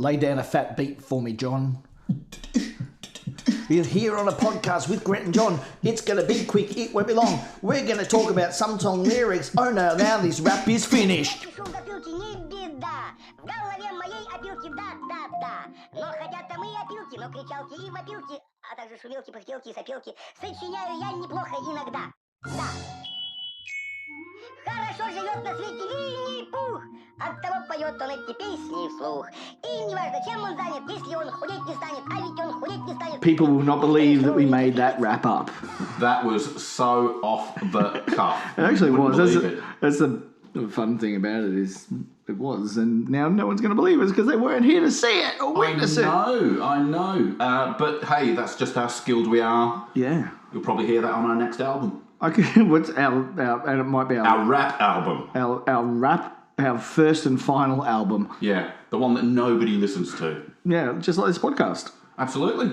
Lay down a fat beat for me, John. You're here on a podcast with Grant and John. It's going to be quick, it won't be long. We're going to talk about some song lyrics. Oh no, now this rap is finished. Хорошо живет на свете Винни-Пух, оттого поет он эти песни вслух. И не важно, чем он занят, если он худеть не станет, а ведь он худеть не станет. People will not believe that we made that rap up. That was so off the cuff. It actually was. Believe That's the fun thing about it is it was, and now no one's going to believe us because they weren't here to see it or witness it. I know. But hey, that's just how skilled we are. Yeah. You'll probably hear that on our next album. Okay, what's our and it might be our rap album. Our first and final album. Yeah, the one that nobody listens to. Yeah, just like this podcast. Absolutely.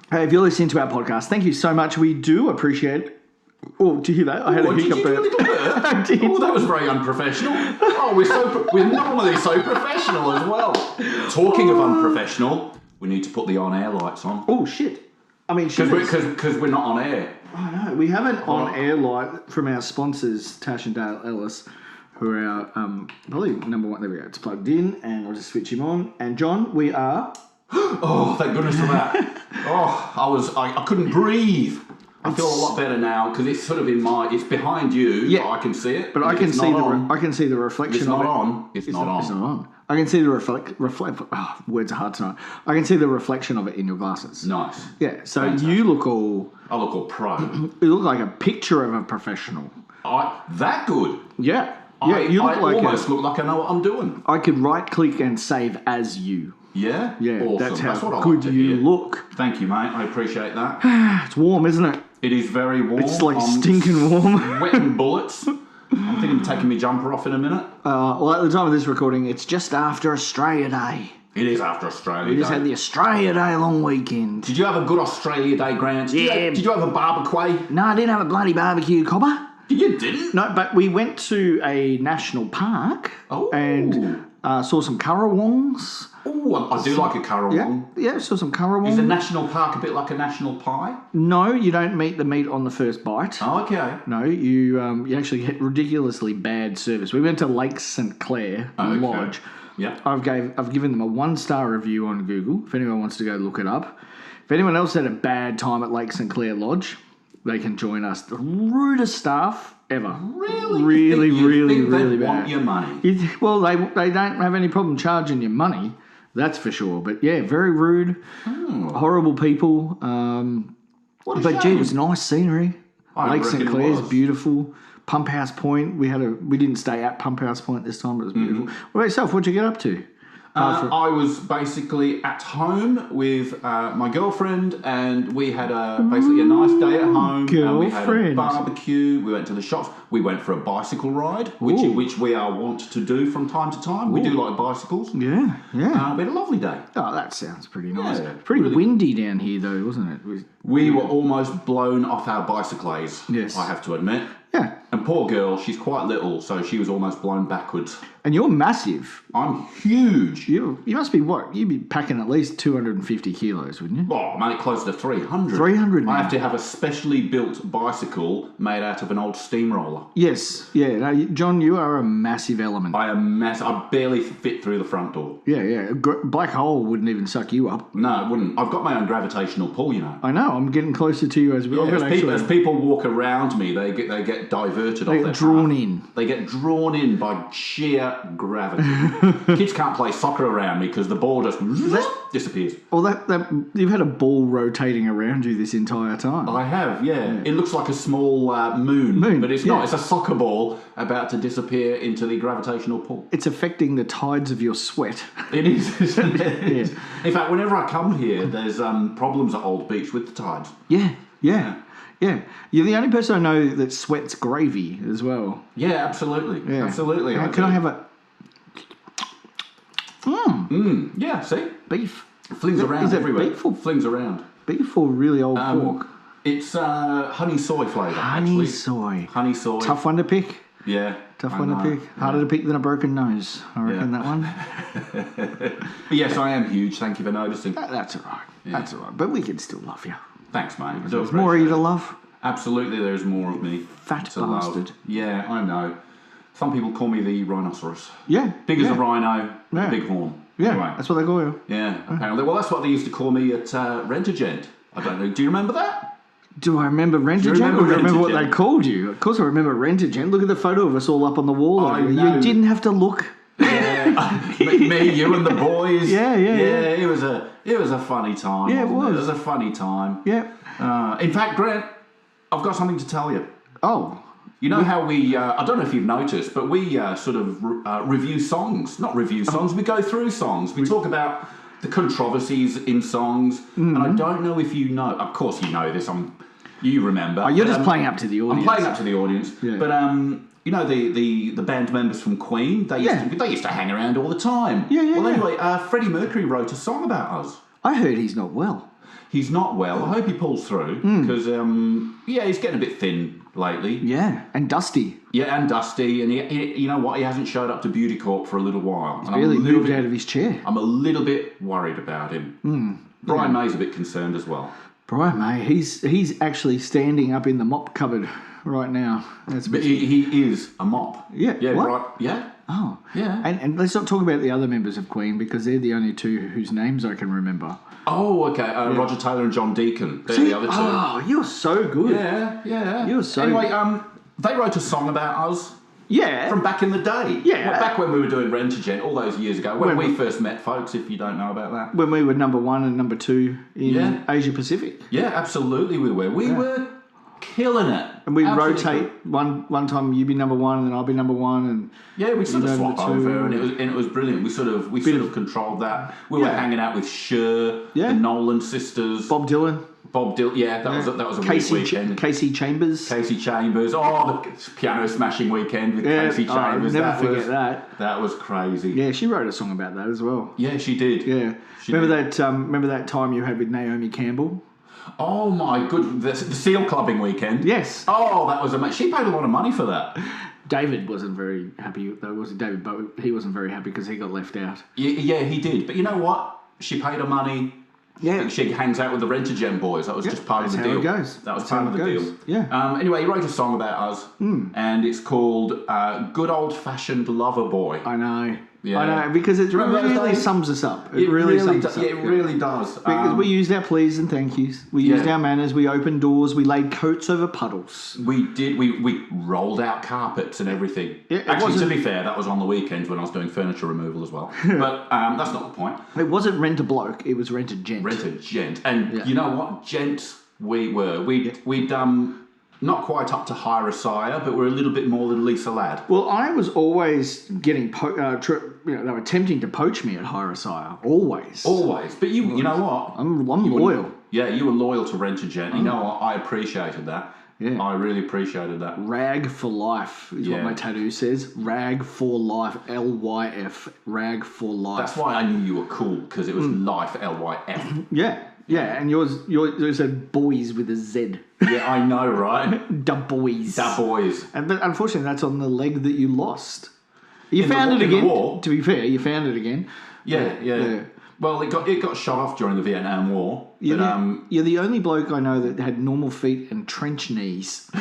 Hey, if you're listening to our podcast, thank you so much. We do appreciate it. Oh, did you hear that? I had a hiccup there. I did. Oh, that was very unprofessional. Oh, we're normally so professional as well. Talking of unprofessional, we need to put the on-air lights on. Oh, shit. I mean, because we're not on air. Oh, no. We have an on-air light from our sponsors, Tash and Dale Ellis, who are our, probably number one. There we go. It's plugged in, and I'll just switch him on. And John, we are... Oh, thank goodness for that. Oh, I couldn't breathe. I feel a lot better now because it's sort of it's behind you. Yeah, but I can see it. But I can see the reflection. It's not on. It's not on. It's not on. I can see the words are hard tonight. I can see the reflection of it in your glasses. Nice. Yeah. So fantastic. you look all. I look all pro. You look like a picture of a professional. That good. Yeah. Yeah. You look almost look like I know what I'm doing. I could right click and save as you. Yeah. Yeah. Awesome. That's what I good like you look. Thank you, mate. I appreciate that. It's warm, isn't it? It is very warm. It's like stinking warm. Wetting bullets. I'm thinking of taking my jumper off in a minute. Well, at the time of this recording, it's just after Australia Day. It is after Australia Day. We just had the Australia Day long weekend. Did you have a good Australia Day, Grant? Yeah. Did you have a barbecue? No, I didn't have a bloody barbecue, cobber. You didn't? No, but we went to a national park and saw some currawongs. Oh, I do like a currawong. Yeah, saw some currawongs. Is a national park a bit like a national pie? No, you don't meet the meat on the first bite. Oh, okay. No, you actually get ridiculously bad service. We went to Lake St. Clair Lodge. Yeah. I've given them a 1-star review on Google if anyone wants to go look it up. If anyone else had a bad time at Lake St. Clair Lodge, they can join us. The rudest staff ever. Really? Really bad. Want your money? Well, they don't have any problem charging you money. That's for sure. But yeah, very rude, horrible people. But gee, it was nice scenery. Lake St. Clair's beautiful. Pump House Point. We didn't stay at Pump House Point this time, but it was beautiful. What about yourself? What'd you get up to? I was basically at home with my girlfriend, and we had basically a nice day at home. And we had a barbecue. We went to the shops. We went for a bicycle ride, which we are wont to do from time to time. We do like bicycles. Yeah. We had a lovely day. Oh, that sounds pretty nice. Yeah, pretty windy down here, though, wasn't it? We were almost blown off our bicycles. Yes, I have to admit. Yeah. And poor girl, she's quite little, so she was almost blown backwards. And you're massive. I'm huge. You must be what? You'd be packing at least 250 kilos, wouldn't you? Oh, mate, close to 300. 300 now. I have to have a specially built bicycle made out of an old steamroller. Yes. Yeah. No, John, you are a massive element. I am massive. I barely fit through the front door. Yeah. A black hole wouldn't even suck you up. No, it wouldn't. I've got my own gravitational pull, you know. I know. I'm getting closer to you as well. Yeah, as people walk around me, they get diverted off their path. Drawn in. They get drawn in by sheer gravity. Kids can't play soccer around me because the ball just disappears. Well, you've had a ball rotating around you this entire time. I have, yeah. It looks like a small moon, but it's not. It's a soccer ball about to disappear into the gravitational pull. It's affecting the tides of your sweat. It is, isn't it? Yeah. In fact, whenever I come here, there's problems at Old Beach with the tides. Yeah. You're the only person I know that sweats gravy as well. Yeah, absolutely. Yeah. Absolutely. Can I have a... Yeah, see? Beef. Flings around everywhere. Beef or... Flings around. Beef or really old pork? It's honey soy flavour. Honey soy. Honey soy. Tough one to pick? Yeah. Tough one to pick. Harder to pick than a broken nose. I reckon that one. But yes, I am huge. Thank you for noticing. That's all right. Yeah. That's all right. But we can still love you. Thanks, mate. There's more of you to love. Absolutely, there's more of me. Fat to bastard. Love. Yeah, I know. Some people call me the rhinoceros. Yeah. Big as a rhino, big horn. Yeah, anyway. that's what they call you. Yeah, apparently. Well, that's what they used to call me at Rent-A-Gent. I don't know. Do you remember that? Do I remember Rent-A-Gent? Or do I remember what they called you? Of course I remember Rent-A-Gent. Look at the photo of us all up on the wall. You didn't have to look. Yeah, me, you, and the boys. Yeah. It was a funny time. Yeah, it was. It was a funny time. Yeah. In fact, Grant, I've got something to tell you. Oh. You know how we, I don't know if you've noticed, but we sort of review songs. Not review songs, we go through songs. We talk about the controversies in songs. And I don't know if you know, of course you know this, you remember. Oh, you're just playing up to the audience. I'm playing up to the audience. Yeah. But, you know, the band members from Queen, they used to hang around all the time. Well, anyway, Freddie Mercury wrote a song about us. I heard he's not well. He's not well. I hope he pulls through because, he's getting a bit thin lately. Yeah, and dusty. Yeah, and dusty. And he, you know what? He hasn't showed up to Beauty Corp for a little while. He's barely moved out of his chair. I'm a little bit worried about him. Brian May's a bit concerned as well. Brian May, he's actually standing up in the mop cupboard right now. That's but he is a mop. Yeah. Yeah. What? Right. Yeah. Oh. Yeah. And let's not talk about the other members of Queen because they're the only two whose names I can remember. Oh, okay. Roger Taylor and John Deacon. They're the other two. Oh, you're so good. Yeah. You're so Anyway, good. they wrote a song about us. Yeah. From back in the day. Yeah. Back when we were doing Rent-A-Gent all those years ago. When we first met, folks, if you don't know about that. When we were number 1 and number 2 in Asia Pacific. Yeah, absolutely we were. We were killing it. And we'd rotate. One time you'd be number 1 and then I'll be number 1. And yeah, we'd sort of swap over and it was brilliant. We sort of controlled that. We were hanging out with Cher, the Nolan sisters. Bob Dylan, that was a weekend. Casey Chambers. Oh, the piano smashing weekend with Casey Chambers. I'll never forget that. That was crazy. Yeah, she wrote a song about that as well. Yeah, she did. Yeah. Remember that time you had with Naomi Campbell? Oh my goodness, the seal clubbing weekend. Yes. Oh, that was amazing. She paid a lot of money for that. David wasn't very happy. Though was it David? But he wasn't very happy because he got left out. Yeah, he did. But you know what? She paid her money. Yeah. She hangs out with the Rent-A-Gent boys. That was just part of the deal. That's how it goes. That was part of the deal. Yeah. Anyway, he wrote a song about us, and it's called "Good Old Fashioned Lover Boy." I know. Yeah. I know, because it really sums us up. It really sums us up. It really does. Because we used our please and thank yous. We used our manners. We opened doors. We laid coats over puddles. We did. We rolled out carpets and everything. Yeah, actually, to be fair, that was on the weekends when I was doing furniture removal as well. But that's not the point. It wasn't Rent-A-Bloke. It was Rent-A-Gent. Rent-A-Gent. And you know what? Gents we were. We'd not quite up to High-Sire, but we're a little bit more than Lisa Ladd. Well, I was always getting, they were attempting to poach me at High-Sire. Always. But you know what? I'm loyal. You were loyal to Rent-A-Gent. You know what? I appreciated that. Yeah. I really appreciated that. Rag for life is what my tattoo says. Rag for life. LYF. Rag for life. That's why I knew you were cool, because it was life, LYF. Yeah, and yours said boys with a Z. Yeah, I know, right? Da boys. But unfortunately, that's on the leg that you lost. You found it again. To be fair, you found it again. Yeah. Well, it got shot off during the Vietnam War. You're the only bloke I know that had normal feet and trench knees.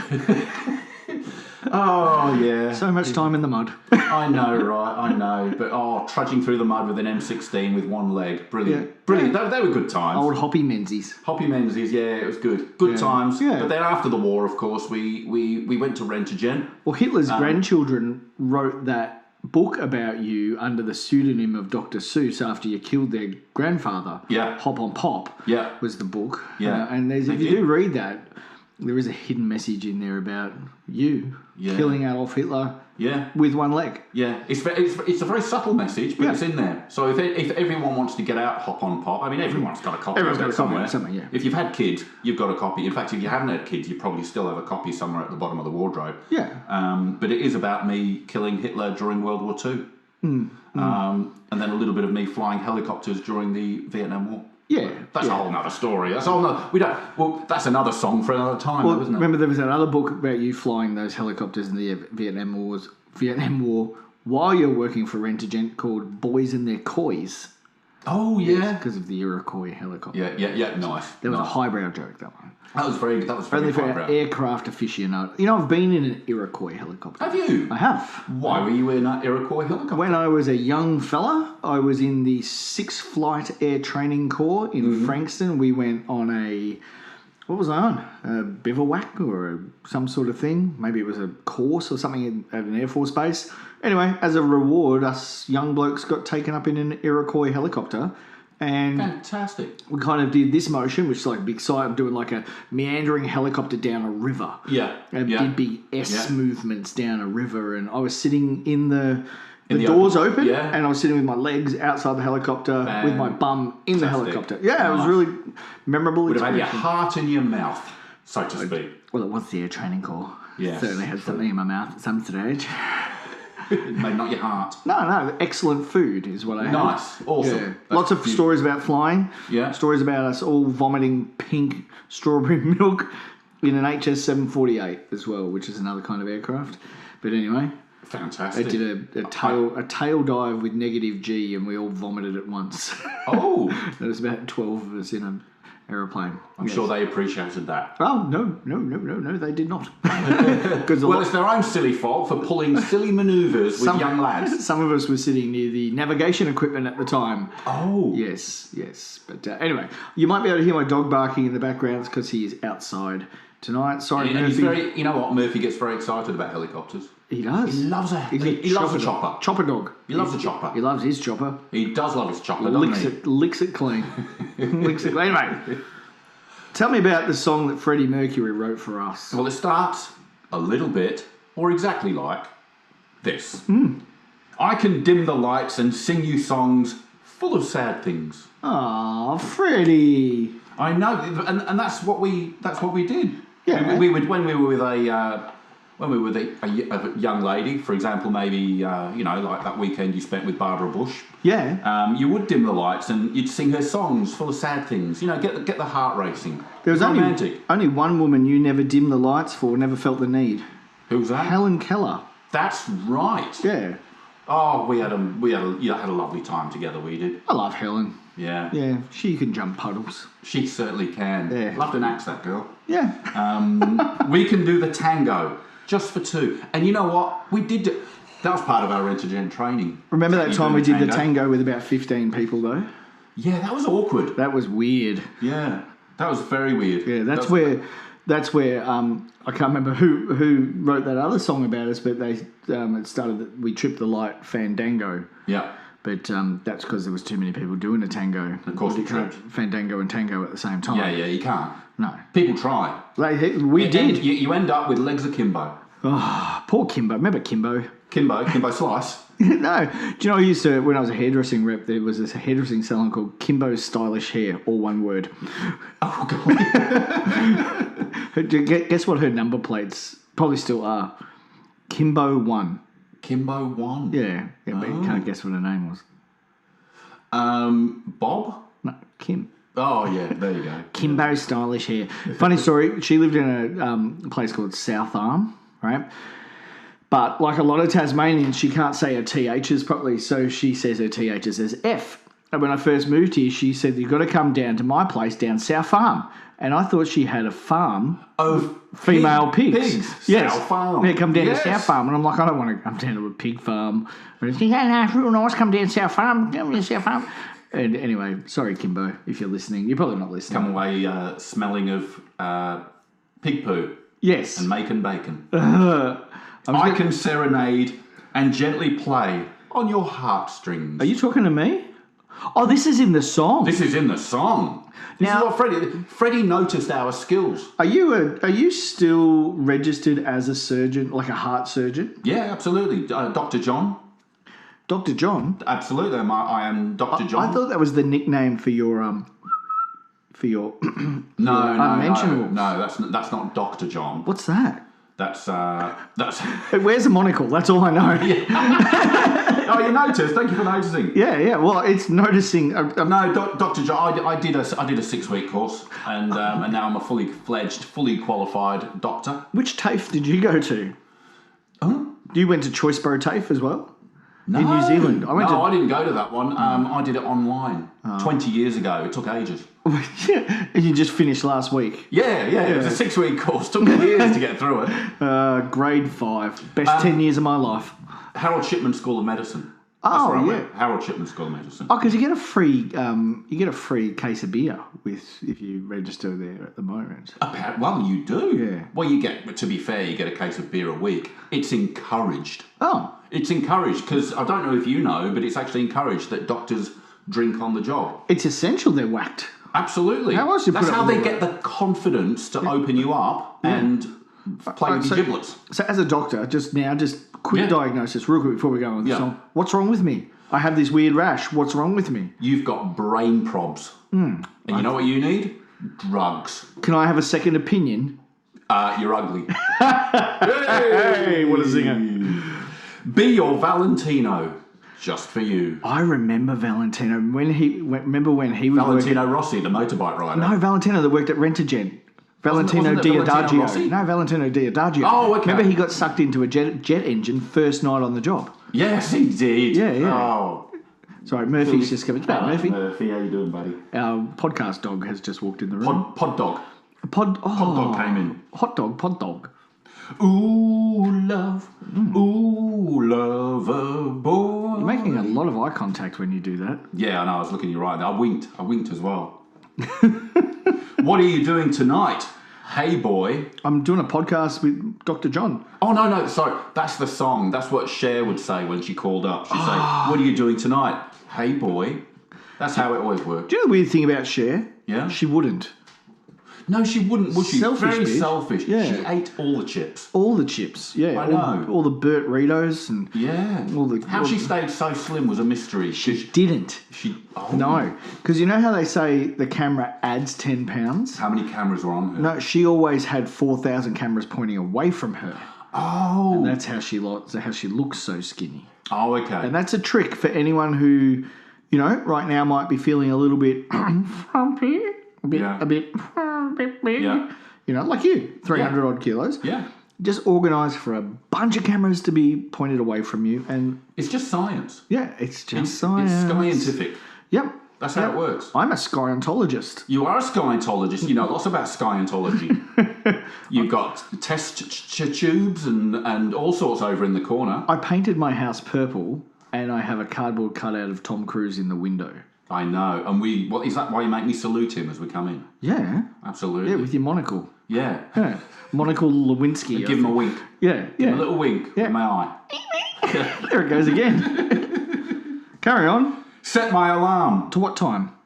Oh, yeah. So much time in the mud. I know, right? I know. But, trudging through the mud with an M16 with one leg. Brilliant. Yeah. Brilliant. Yeah. They were good times. Old Hoppy Menzies. It was good. Good times. Yeah. But then after the war, of course, we went to Rent-A-Gent. Well, Hitler's grandchildren wrote that book about you under the pseudonym of Dr. Seuss after you killed their grandfather. Yeah. Hop on Pop was the book. Yeah. And if you do read that, there is a hidden message in there about you killing Adolf Hitler with one leg. Yeah, it's a very subtle message, but it's in there. So if everyone wants to get out Hop on Pop, I mean, everyone's got a copy of it somewhere. If you've had kids, you've got a copy. In fact, if you haven't had kids, you probably still have a copy somewhere at the bottom of the wardrobe. Yeah. But it is about me killing Hitler during World War II. And then a little bit of me flying helicopters during the Vietnam War. Yeah. That's a whole nother story. That's that's another song for another time, isn't it? Remember there was another book about you flying those helicopters in the Vietnam War while you're working for Rent-A-Gent called Boys in Their Coys. Oh, yeah. Because of the Iroquois helicopter. Yeah, nice. That was a highbrow joke, that one. That was very Only for highbrow. aircraft aficionado. You know, I've been in an Iroquois helicopter. Have you? I have. Why were you in an Iroquois helicopter? When I was a young fella, I was in the 6th Flight Air Training Corps in Frankston. We went on what was I on? A bivouac or some sort of thing. Maybe it was a course or something at an Air Force base. Anyway, as a reward, us young blokes got taken up in an Iroquois helicopter. And fantastic. We kind of did this motion, which is like a big sight of doing like a meandering helicopter down a river. Yeah. And did big S movements down a river. And I was sitting in the doors open, and I was sitting with my legs outside the helicopter with my bum in the helicopter. Yeah, it was really memorable. Would have had your heart in your mouth, so to speak. Well, it was the Air Training Corps. Yes. Certainly had something in my mouth at some stage. Maybe not your heart. No, excellent food is what I had. Nice, awesome. Yeah. Lots of stories about flying. Yeah. Stories about us all vomiting pink strawberry milk in an HS 748 as well, which is another kind of aircraft. But anyway. Fantastic. I did a tail dive with negative G and we all vomited at once. Oh. There was about 12 of us in an aeroplane. I'm sure they appreciated that. Oh, no, they did not. It's their own silly fault for pulling silly manoeuvres with young lads. Some of us were sitting near the navigation equipment at the time. Oh. Yes. But anyway, you might be able to hear my dog barking in the background because he is outside tonight. Sorry, Murphy. You know what? Murphy gets very excited about helicopters. He does. He loves he loves a chopper. Chopper dog. He loves a chopper. He loves his chopper. He does love his chopper, doesn't he? Licks it clean. Licks it clean. Anyway, tell me about the song that Freddie Mercury wrote for us. Well, it starts a little bit, or exactly like this. I can dim the lights and sing you songs full of sad things. Aw, Freddie. I know, and that's what we did. Yeah. We would when we were with a young lady, for example, maybe like that weekend you spent with Barbara Bush. Yeah. You would dim the lights and you'd sing her songs full of sad things. You know, get the heart racing. There was romantic. only one woman you never dimmed the lights for, never felt the need. Who was that? Helen Keller. That's right. Yeah. Oh, we had a lovely time together. We did. I love Helen. Yeah. Yeah, she can jump puddles. She certainly can. Yeah. Loved an axe, that girl. Yeah. We can do the tango just for two. And you know what? We did. That was part of our Rent-A-Gent training. Remember that time we did the tango with about 15 people, though? Yeah, that was awkward. That was weird. Yeah, that was very weird. Yeah, that's where I can't remember who wrote that other song about us, but they it started We Tripped the Light Fandango. Yeah. But that's because there was too many people doing a tango. Of course, you can't fandango and tango at the same time. Yeah, you can't. No. People try. We did. You end up with legs of Kimbo. Oh, poor Kimbo. Remember Kimbo? Kimbo Slice. No. Do you know, I used to, when I was a hairdressing rep, there was this hairdressing salon called Kimbo's Stylish Hair, all one word. Oh, God. Guess what her number plates probably still are? Kimbo 1. Kimbo 1? Yeah, but you can't guess what her name was. Bob? No, Kim. Oh, yeah, there you go. Kimbo Stylish Hair. Funny story, she lived in a place called South Arm, right? But like a lot of Tasmanians, she can't say her THs properly, so she says her THs as F. And when I first moved here, she said, you've got to come down to my place down South Farm. And I thought she had a farm of female pigs. Yes. South Farm. Yeah, come down to South Farm. And I'm like, I don't want to come down to a pig farm. And she's like, no, it's real nice, come down South Farm. Come down South Farm. And anyway, sorry, Kimbo, if you're listening. You're probably not listening. Come away smelling of pig poo. Yes. And making bacon. I can serenade and gently play on your heartstrings. Are you talking to me? Oh, this is in the song. This is in the song. This is what Freddie noticed our skills. Are you still registered as a surgeon, like a heart surgeon? Yeah, absolutely. Dr. John. Dr. John? Absolutely. I am Dr. John. I thought that was the nickname for your No, that's not Dr. John. What's that? That's. It wears a monocle. That's all I know. Oh, you noticed? Thank you for noticing. Yeah. Well, it's noticing. No, Dr. John, I did a 6-week course, and now I'm a fully fledged, fully qualified doctor. Which TAFE did you go to? Huh? You went to Choiceborough TAFE as well? No. In New Zealand. I didn't go to that one. I did it online 20 years ago. It took ages. And you just finished last week? Yeah. It was a 6-week course. Took me years to get through it. Grade 5. Best 10 years of my life. Harold Shipman School of Medicine. Harold Shipman School of Medicine. Oh, because you get a free case of beer if you register there at the moment. Well, you do. Yeah. Well, you get. To be fair, you get a case of beer a week. It's encouraged. Oh. It's encouraged because I don't know if you know, but it's actually encouraged that doctors drink on the job. It's essential they're whacked. Absolutely. That's how they get the confidence to open you up and play with your giblets. So as a doctor, just quick diagnosis real quick before we go on this song. What's wrong with me? I have this weird rash. What's wrong with me? You've got brain probs. And you know what you need? Drugs. Can I have a second opinion? You're ugly. Hey, what a singer. Be your Valentino. Just for you. I remember Valentino when he was Valentino Rossi, the motorbike rider. No, Valentino that worked at Rent-A-Gent. Valentino Diodagio. No, Valentino Diodagio. Oh, okay. Remember he got sucked into a jet engine first night on the job. Yes, he did. Yeah. Oh. Sorry, Murphy's just coming. Hello, Murphy. Murphy, how you doing, buddy? Our podcast dog has just walked in the room. Pod dog. Pod dog came in. Hot dog, pod dog. Ooh, love. Ooh, lover boy. You're making a lot of eye contact when you do that. Yeah, I know. I was looking you right there. I winked as well. What are you doing tonight? Hey, boy. I'm doing a podcast with Dr. John. Oh, no. Sorry. That's the song. That's what Cher would say when she called up. She'd say, what are you doing tonight? Hey, boy. That's how it always worked. Do you know the weird thing about Cher? Yeah? She wouldn't. No, she wouldn't, would she? Selfish, Very bitch. selfish. Yeah. She ate all the chips. All the chips, yeah. I know. All the Burt Ritos and... Yeah. How she stayed so slim was a mystery. She didn't. No. Because you know how they say the camera adds 10 pounds? How many cameras were on her? No, she always had 4,000 cameras pointing away from her. Oh. And that's how she looks so skinny. Oh, okay. And that's a trick for anyone who, right now might be feeling a little bit frumpy, a bit, like you, 300 odd kilos. Yeah. Just organise for a bunch of cameras to be pointed away from you, and it's just science. Yeah, it's just science. It's scientific. Yep. That's how it works. I'm a scientologist. You are a scientologist. You know lots about scientology. You've got test tubes and all sorts over in the corner. I painted my house purple, and I have a cardboard cutout of Tom Cruise in the window. I know. And is that why you make me salute him as we come in? Yeah. Absolutely. Yeah, with your monocle. Yeah. Monocle Lewinsky. Give him a wink. Yeah. Give him a little wink with my eye. There it goes again. Carry on. Set my alarm. To what time?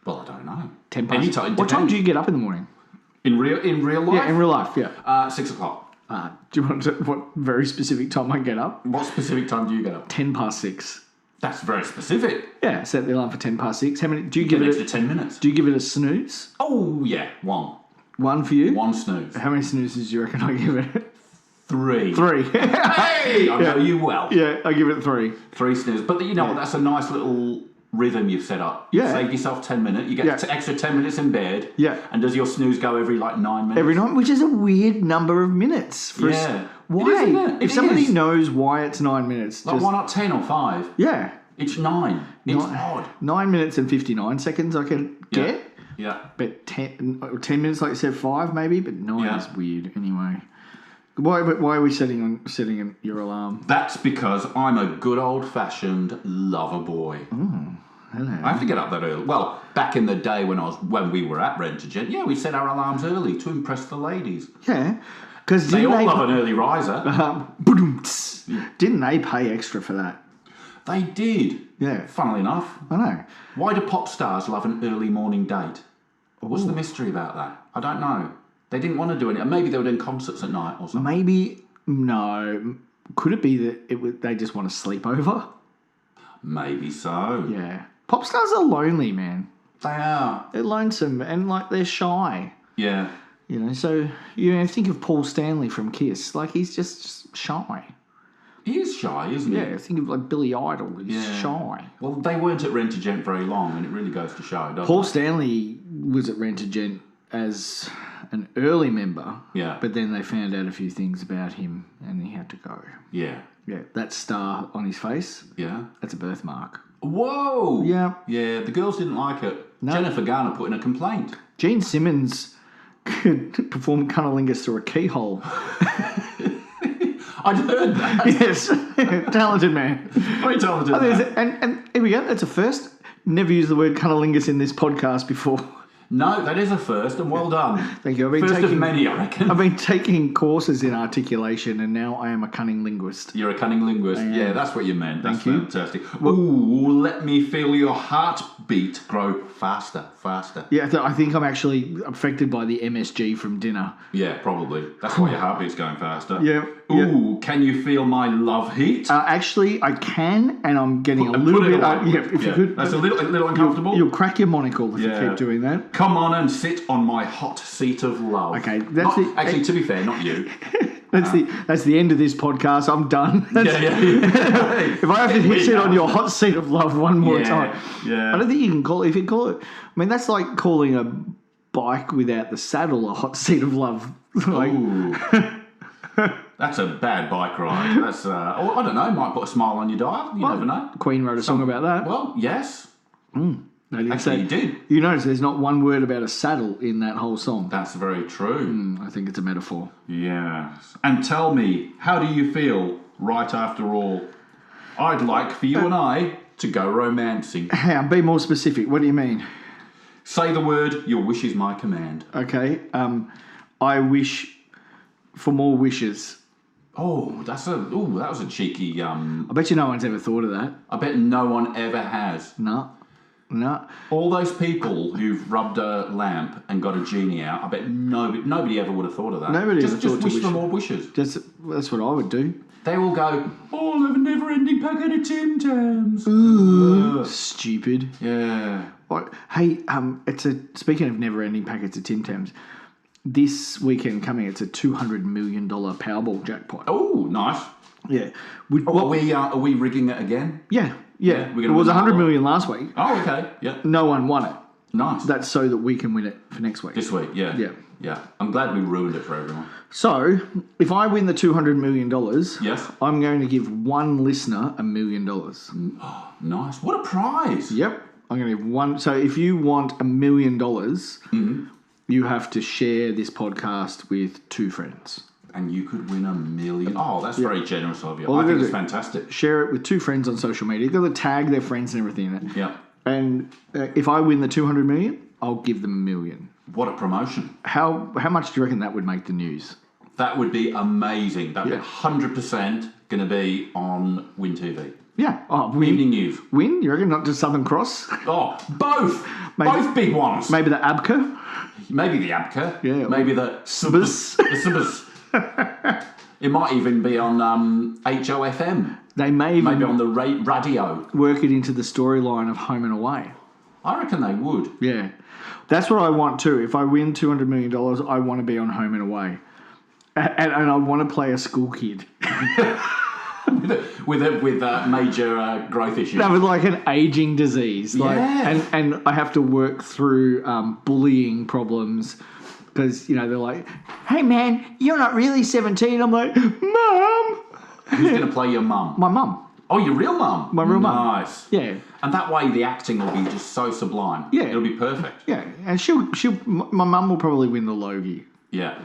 Well, I don't know. 10 past. Anytime. What time do you get up in the morning? In real life? Yeah, in real life, yeah. 6 o'clock. Do you want what very specific time I get up? What specific time do you get up? 10 past 6. That's very specific. Yeah, set the alarm for 10 past 6. How many do you give it? An extra 10 minutes. Do you give it a snooze? Oh, yeah, one. One for you? One snooze. How many snoozes do you reckon I give it? 3. 3. Hey! I know you well. Yeah, I give it 3. 3 snoozes. But you know what? That's a nice little rhythm you've set up. Yeah. Save yourself 10 minutes. You get extra 10 minutes in bed. Yeah. And does your snooze go every 9 minutes? Every night, which is a weird number of minutes. For why? It is, isn't it? If somebody knows why it's 9 minutes. Like, why not 10 or 5? Yeah. It's 9. It's odd. 9 minutes and 59 seconds I can get. Yeah. But 10 minutes, like you said, 5 maybe, but 9 is weird anyway. Why are we setting your alarm? That's because I'm a good old-fashioned lover boy. Hello. I have to get up that early. Well, back in the day when we were at Rent-A-Gent, we set our alarms early to impress the ladies. Yeah. Because they all love an early riser. Didn't they pay extra for that? They did. Yeah. Funnily enough. I know. Why do pop stars love an early morning date? What's the mystery about that? I don't know. They didn't want to do it. Maybe they were doing concerts at night or something. Maybe, no. Could it be that they just want to sleep over? Maybe so. Yeah. Pop stars are lonely, man. They are. They're lonesome and they're shy. Yeah. So think of Paul Stanley from Kiss. Like, he's just shy. He is shy, isn't he? Yeah, think of like Billy Idol. He's shy. Well, they weren't at Rent-A-Gent very long, and it really goes to show, doesn't Paul it? Stanley was at Rent-A-Gent as an early member. Yeah. But then they found out a few things about him, and he had to go. Yeah. Yeah, that star on his face. Yeah. That's a birthmark. Whoa! Yeah. Yeah, the girls didn't like it. No. Jennifer Garner put in a complaint. Gene Simmons could perform cunnilingus through a keyhole. I'd heard that. Yes. Talented man. Very talented man. And here we go. That's a first. Never used the word cunnilingus in this podcast before. No, that is a first, and well done. Thank you. First of many, I reckon. I've been taking courses in articulation, and now I am a cunning linguist. You're a cunning linguist. Yeah, that's what you meant. That's Thank you. fantastic. Ooh, let me feel your heartbeat grow faster. Yeah, I think I'm actually affected by the MSG from dinner. Yeah, probably. That's why your heartbeat's going faster. Yeah. Ooh, can you feel my love heat? Actually, I can, and I'm getting a little bit... if you could... That's a little uncomfortable. You'll crack your monocle if you keep doing that. Come on and sit on my hot seat of love. Okay, actually, to be fair, not you. That's the end of this podcast. I'm done. If I have to sit on your hot seat of love one more time, I don't think you can call it. If you call it, I mean, that's like calling a bike without the saddle a hot seat of love. Ooh. That's a bad bike ride. That's I don't know. Might put a smile on your dial. You never know. Queen wrote a song about that. Well, yes. Actually, you did. You notice there's not one word about a saddle in that whole song. That's very true. I think it's a metaphor. Yes. And tell me, how do you feel right after all? I'd like for you and I to go romancing. Hey, be more specific. What do you mean? Say the word, your wish is my command. Okay. I wish for more wishes. Oh, that was a cheeky... I bet you no one's ever thought of that. I bet no one ever has. No. All those people who've rubbed a lamp and got a genie out, I bet nobody ever would have thought of that. Just wish for more wishes. That's what I would do. They will go, I'll have a never-ending packet of Tim Tams. Stupid. Yeah. Hey, speaking of never-ending packets of Tim Tams, this weekend coming, it's a $200 million Powerball jackpot. Oh, nice. Yeah. Are we rigging it again? Yeah. It was $100 million last week. Oh, okay. Yeah. No one won it. Nice. That's so that we can win it for next week. This week, yeah. Yeah. I'm glad we ruined it for everyone. So, if I win the $200 million, yes, I'm going to give one listener $1 million. Oh, nice. What a prize. Yep. I'm going to give one. So, if you want $1 million, you have to share this podcast with 2 friends. And you could win $1 million. Oh, that's very generous of you. Well, I think it's fantastic. Share it with 2 friends on social media. You've got to tag their friends and everything in it. Yeah. And if I win the $200 million, I'll give them $1 million. What a promotion. How much do you reckon that would make the news? That would be amazing. That would be 100% going to be on Win TV. Yeah. Oh, Win. Evening News. Win? You reckon? Not just Southern Cross? Oh, both. Both big ones. Maybe the ABCA? Maybe the ABCA. Yeah. Maybe the SUBS. The SUBS. It might even be on HOFM. They may even maybe on the radio. Work it into the storyline of Home and Away. I reckon they would. Yeah. That's what I want too. If I win $200 million, I want to be on Home and Away. And I want to play a school kid. with major growth issues. No, with like an aging disease. And I have to work through bullying problems. Because, they're like, hey, man, you're not really 17. I'm like, Mum. Who's going to play your mum? My mum. Oh, your real mum? My real mum. Nice. Yeah. And that way the acting will be just so sublime. Yeah. It'll be perfect. Yeah. And my mum will probably win the Logie. Yeah.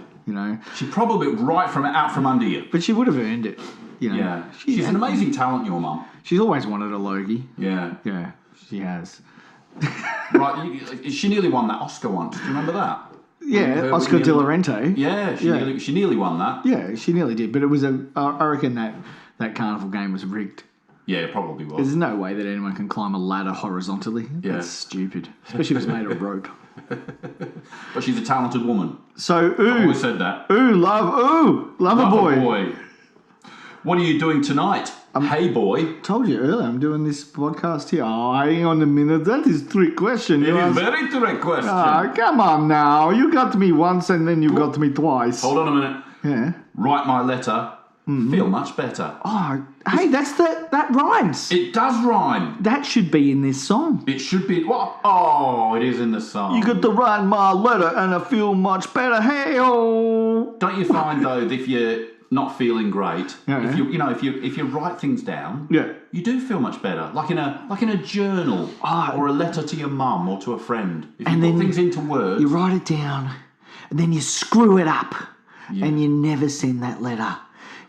She probably out from under you. But she would have earned it. Yeah. She's an amazing talent, your mum. She's always wanted a Logie. Yeah. Yeah, she has. Right. She nearly won that Oscar once. Do you remember that? Yeah, Oscar de la Renta. Yeah, she nearly won that. Yeah, she nearly did. But it was I reckon that carnival game was rigged. Yeah, it probably was. There's no way that anyone can climb a ladder horizontally. Yeah. That's stupid. Especially if it's made of rope. But she's a talented woman. So, I've always said that. Lover boy. What are you doing tonight? Hey boy. Told you earlier, I'm doing this podcast here. Oh, hang on a minute. That is a trick question. It is very trick question. Oh, come on now. You got me once and then you got me twice. Hold on a minute. Yeah. Write my letter. Feel much better. Oh, hey, that rhymes. It does rhyme. That should be in this song. It should be. What? Oh, it is in the song. You got to write my letter and I feel much better. Hey, oh. Don't you find though, that if you're not feeling great, Yeah. if you write things down, Yeah. you do feel much better. Like in a journal or a letter to your mum or to a friend. If you put things into words, you write it down and then you screw it up and you never send that letter.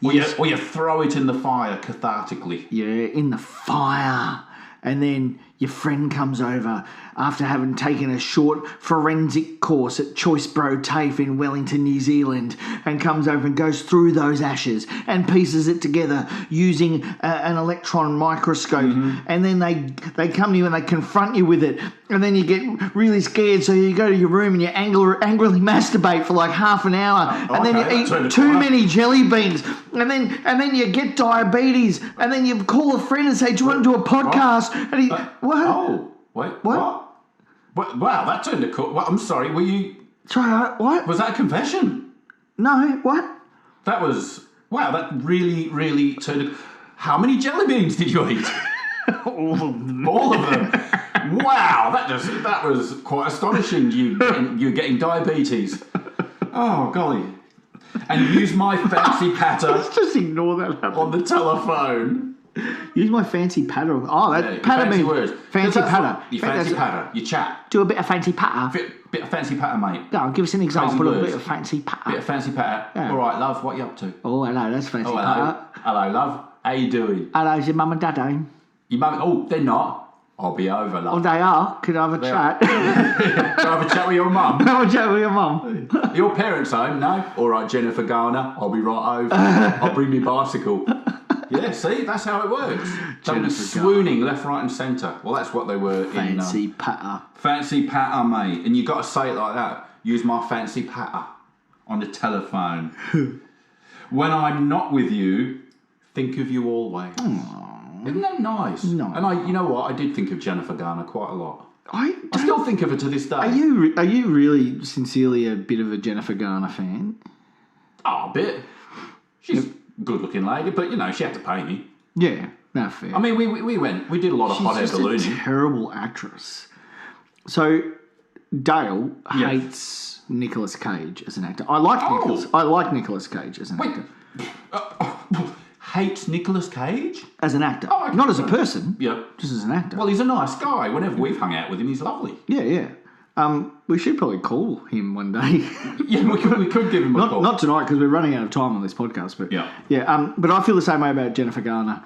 Or you throw it in the fire cathartically. Yeah, in the fire. And then your friend comes over after having taken a short forensic course at Choice Bro TAFE in Wellington, New Zealand, and comes over and goes through those ashes and pieces it together using an electron microscope. And then they come to you and they confront you with it. And then you get really scared, so you go to your room and you angrily masturbate for like half an hour. And then you eat too many jelly beans. And then you get diabetes. And then you call a friend and say, do you want to do a podcast? And he, what? Oh, wait, what? Wow, that turned a cool. I'm sorry, were you... Sorry, what? Was that a confession? No, what? That was... Wow, that really, really turned a... How many jelly beans did you eat? All of them. All of them. Wow, that was quite astonishing. You getting diabetes. Oh, golly. And you used my fancy patter... Let's just ignore that. ...on the telephone... Use my fancy patter. Oh, that patter means words. Fancy patter. You fancy patter. You chat. Do a bit of fancy patter. Bit of fancy patter, mate. Go on, give us an example of a words. bit of fancy patter. Bit of fancy patter. Yeah. All right, love. What you up to? Oh, hello, that's fancy Oh, patter. hello, love. How you doing? Hello's your mum and dad home? Your mum? Oh, they're not. I'll be over, love. Oh, they are. Could I have a chat? Can I have a chat with your mum? Have a chat with your mum. Your parents home? No. All right, Jennifer Garner. I'll be right over. I'll bring me bicycle. Yeah, see, that's how it works. They'll be swooning left, right, and centre. Well, that's what they were Fancy patter. Fancy patter, mate. And you got to say it like that. Use my fancy patter on the telephone. When I'm not with you, think of you always. Aww. Isn't that nice? No. And you know what? I did think of Jennifer Garner quite a lot. I still think of her to this day. Are you really sincerely a bit of a Jennifer Garner fan? Oh, a bit. She's a good-looking lady, but she had to pay me. Yeah, no fair. I mean, we did a lot of hot air ballooning. She's a terrible actress. So Dale hates Nicolas Cage as an actor. I like Nicolas Cage as an actor. Hates Nicolas Cage? As an actor. Oh, okay. Not as a person. Yep. Just as an actor. Well, he's a nice guy. Whenever we've hung out with him, he's lovely. Yeah. We should probably call him one day. Yeah, we could give him a call. Not tonight because we're running out of time on this podcast. But yeah. But I feel the same way about Jennifer Garner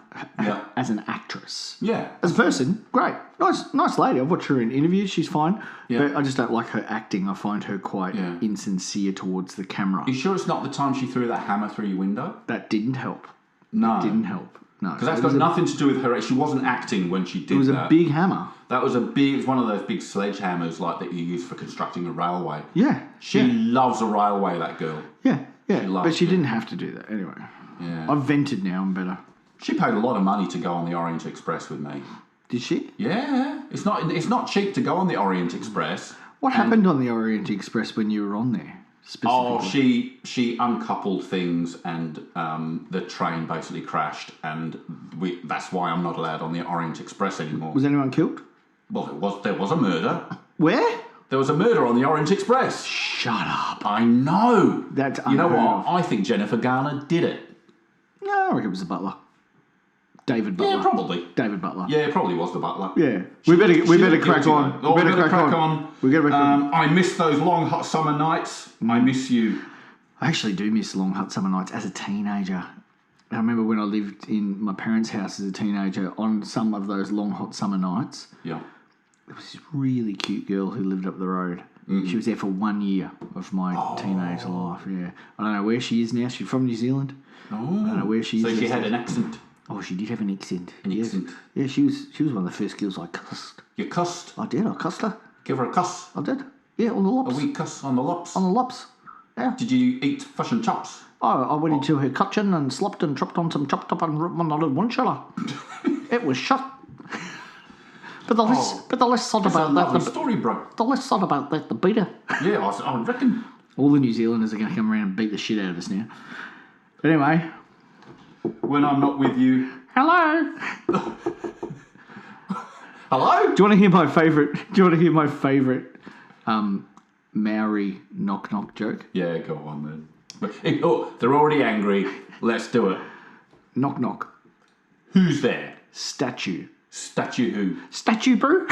as an actress. Yeah. As a person, great, nice lady. I've watched her in interviews. She's fine. Yeah. But I just don't like her acting. I find her quite insincere towards the camera. You sure it's not the time she threw that hammer through your window? That didn't help. No, it didn't help. No, because that's got nothing to do with her. She wasn't acting when she did that. It was a big hammer. That was it's one of those big sledgehammers like that you use for constructing a railway. Yeah. She loves a railway, that girl. Yeah. But she didn't have to do that anyway. Yeah. I've vented now. I'm better. She paid a lot of money to go on the Orient Express with me. Did she? Yeah. It's not cheap to go on the Orient Express. What happened on the Orient Express when you were on there? Oh, she uncoupled things and the train basically crashed, and that's why I'm not allowed on the Orient Express anymore. Was anyone killed? Well, there was a murder. Where? There was a murder on the Orient Express. Shut up. I know. That's You know what? I think Jennifer Garner did it. No, I reckon it was the butler. David Butler. Yeah, probably. David Butler. Yeah, it probably was the butler. Yeah. We better crack on. We better crack on. We gotta crack on. I miss those long hot summer nights. I miss you. I actually do miss long hot summer nights as a teenager. I remember when I lived in my parents' house as a teenager on some of those long hot summer nights. Yeah. There was this really cute girl who lived up the road. Mm-hmm. She was there for 1 year of my teenage life, yeah. I don't know where she is now. She's from New Zealand. Oh. I don't know where she is. So she had an accent. Oh, she did have an accent. Accent. Yeah, she was one of the first girls I cussed. You cussed? I did. I cussed her. Give her a cuss? I did. Yeah, on the lops. A wee cuss on the lops? On the lops. Yeah. Did you eat fish and chops? I went into her kitchen and slopped and chopped on some chopped up and one shiller. It was shot. But the less sod about that. The story, bro. The less sod about that, the better. Yeah, I reckon. All the New Zealanders are going to come around and beat the shit out of us now. But anyway. When I'm not with you. Hello. Hello? Do you want to hear my favourite Maori knock knock joke? Yeah, go on then. Oh, they're already angry. Let's do it. Knock knock. Who's there? Statue. Statue who? Statue, bro.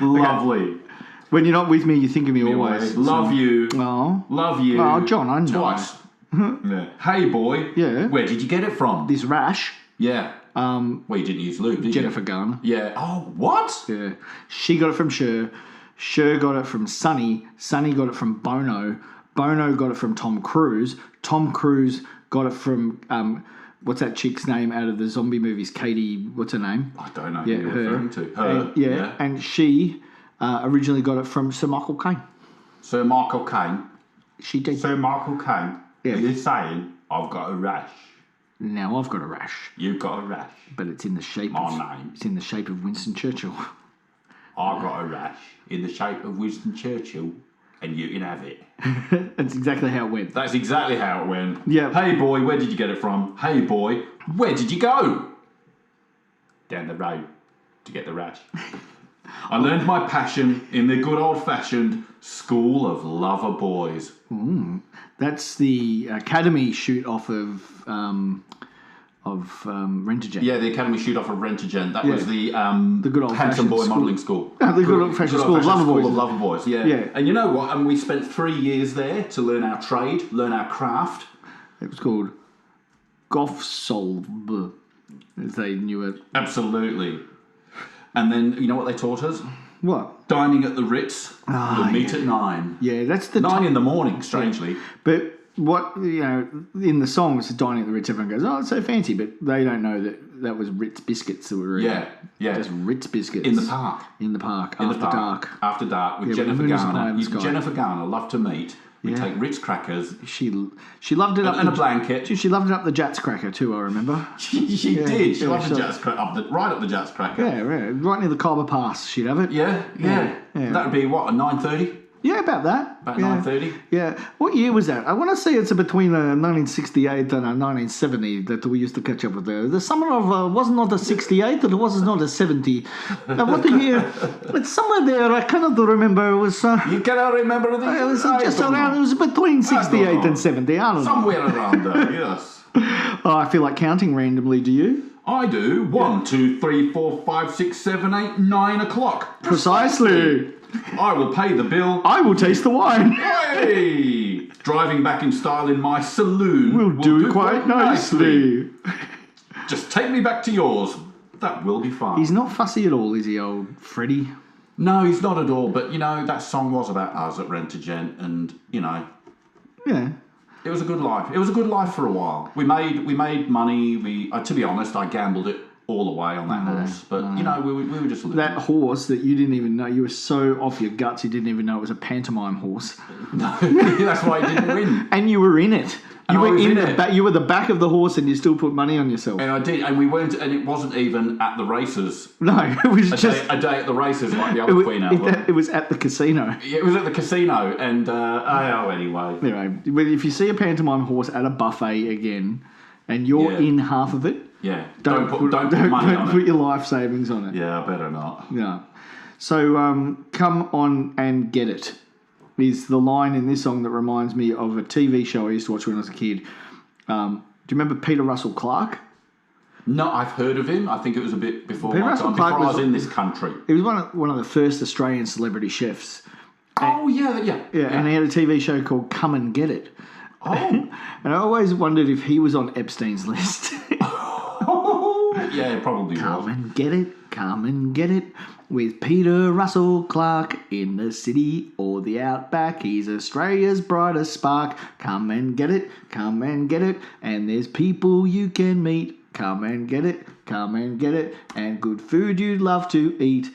Lovely. Okay. When you're not with me, you think of me always. Love you. Oh. Love you. Oh, John, I know. Twice. Yeah. Hey, boy. Yeah. Where did you get it from? This rash. Yeah. Well, you didn't use lube, did Jennifer Garner. Yeah. Oh, what? Yeah. She got it from Cher. Cher got it from Sonny. Sonny got it from Bono. Bono got it from Tom Cruise. Tom Cruise got it from... what's that chick's name out of the zombie movies? Katie, what's her name? I don't know who you're referring to. Her. And, yeah, and she originally got it from Sir Michael Caine. Sir Michael Caine? She did. Sir Michael Caine? Yeah. Are you saying, I've got a rash? Now I've got a rash. You've got a rash? But it's in the shape name. It's in the shape of Winston Churchill. I've got a rash in the shape of Winston Churchill, and you can have it. That's exactly how it went. That's exactly how it went. Yeah. Hey, boy, where did you get it from? Hey, boy, where did you go? Down the road to get the rash. I learned my passion in the good old-fashioned school of lover boys. That's the Academy shoot off of Rent-A-Gent. Yeah, the Academy shoot off of Rent-A-Gent. That was the good old handsome boy school. modelling school. The good old-fashioned school of lover boys. Yeah. Yeah. And you know what? And we spent 3 years there to learn our trade, learn our craft. It was called Goffsolb, as they knew it. Absolutely. And then, you know what they taught us? What? Dining at the Ritz. We'll meet at 9. Yeah, that's the 9 in the morning, strangely. Yeah. But what, in the song, it's dining at the Ritz, everyone goes, oh, it's so fancy, but they don't know that was Ritz biscuits that were Yeah. just Ritz biscuits. In the park. Dark. After dark, with Jennifer Garner. Jennifer Garner loved to meet. We take Ritz crackers. She loved it up and a blanket. She loved it up the Jats cracker too, I remember. She did. She loved the Jats cracker, right up the Jats cracker. Yeah, right near the Khyber Pass, she'd have it. Yeah. That would be what, a 9:30? Yeah, about that. About 9:30? Yeah. What year was that? I want to say it's between 1968 and 1970 that we used to catch up with. The summer of, was not a 68 and it was not a 70. What the year? It's somewhere there. I cannot remember. It was... you cannot remember? It was just around, it was between 68 and 70. I don't know. Somewhere around there, yes. Oh, I feel like counting randomly. Do you? I do. 1, 2, 3, 4, 5, 6, 7, 8, 9 o'clock. Precisely. I will pay the bill. I will taste the wine. Hey! Driving back in style in my saloon will do quite nicely. Just take me back to yours. That will be fine. He's not fussy at all, is he, old Freddie? No, he's not at all. But, that song was about us at Rent-A-Gent and, Yeah. It was a good life. It was a good life for a while. We made money. To be honest, I gambled it all away on that horse. But, we were just living. That horse that you didn't even know, you were so off your guts you didn't even know it was a pantomime horse. No, that's why I didn't win. And you were in it. You were in the back. You were the back of the horse, and you still put money on yourself. And I did, and we went, and it wasn't even at the races. No, it was a day at the races, like the other Queen album. It was at the casino. It was at the casino, and anyway. Anyway, if you see a pantomime horse at a buffet again, and you're in half of it, don't put money on it. Don't put your life savings on it. Yeah, I better not. Yeah. So, come on and get it. Is the line in this song that reminds me of a TV show I used to watch when I was a kid. Do you remember Peter Russell Clark? No, I've heard of him. I think it was a bit before Peter my Russell time, Clark before I was in this country. He was one of the first Australian celebrity chefs. Oh, yeah. And he had a TV show called Come and Get It. Oh. And I always wondered if he was on Epstein's list. Yeah, it probably was. Come and get it. With Peter Russell Clark in the city or the outback. He's Australia's brightest spark. Come and get it. And there's people you can meet. Come and get it. And good food you'd love to eat.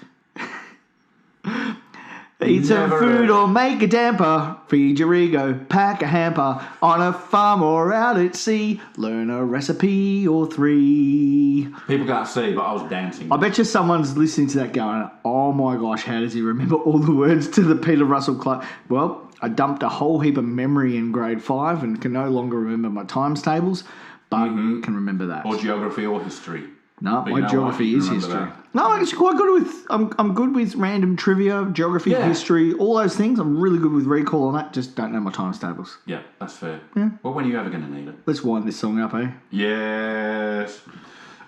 Eat some Never food heard. or make a damper. Feed your ego, pack a hamper. On a farm or out at sea. Learn a recipe or 3. People can't see, but I was dancing. I bet you someone's listening to that going, oh my gosh, how does he remember all the words to the Peter Russell Clark? Well, I dumped a whole heap of memory in grade 5 and can no longer remember my times tables, but can remember that. Or geography or history. No, But my you know geography what? is You remember history. that. No, I'm actually quite good with. I'm good with random trivia, geography, Yeah. history, all those things. I'm really good with recall on that. Just don't know my times tables. Yeah, that's fair. Yeah. Well, when are you ever going to need it? Let's wind this song up, eh? Yes.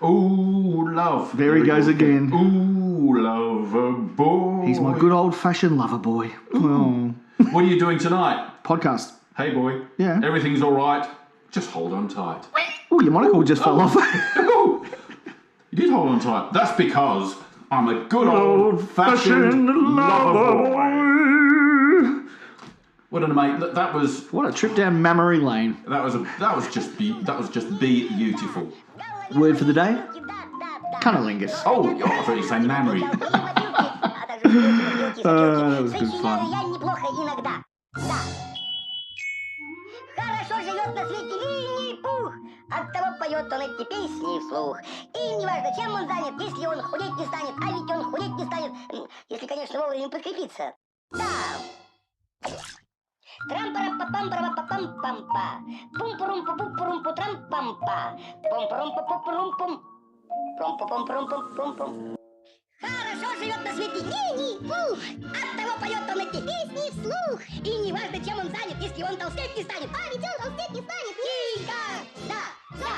Ooh, love. There he goes again. Ooh, lover boy. He's my good old-fashioned lover boy. Oh. What are you doing tonight? Podcast. Hey, boy. Yeah. Everything's all right. Just hold on tight. Oh, your monocle just fell off. Oh, you did hold on tight. That's because I'm a good old-fashioned lover boy. Well done, mate. That was What a trip down memory lane. just beautiful. Word for the day? Cunnilingus. Oh, I thought you were saying memory. That was good fun. Хорошо живет на свете Винни-Пух, оттого поет он эти песни вслух. И неважно, чем он занят, если он худеть не станет, а ведь он худеть не станет, если, конечно, вовремя подкрепиться. Да. Трам-пара-па-пам-пара-па-пам-пам-па. Пум-пурум-пу-пум-пурум-пу-трам-пам-па. Пум-пурум-пу-пу-пурум-пум. Пум-пум-пум-пум-пум-пум. Хорошо живет на свете Винни-Пух, оттого поет он эти песни вслух. И неважно, чем он занят, если он толстеть не станет, а ведь он толстеть не станет. Да, да.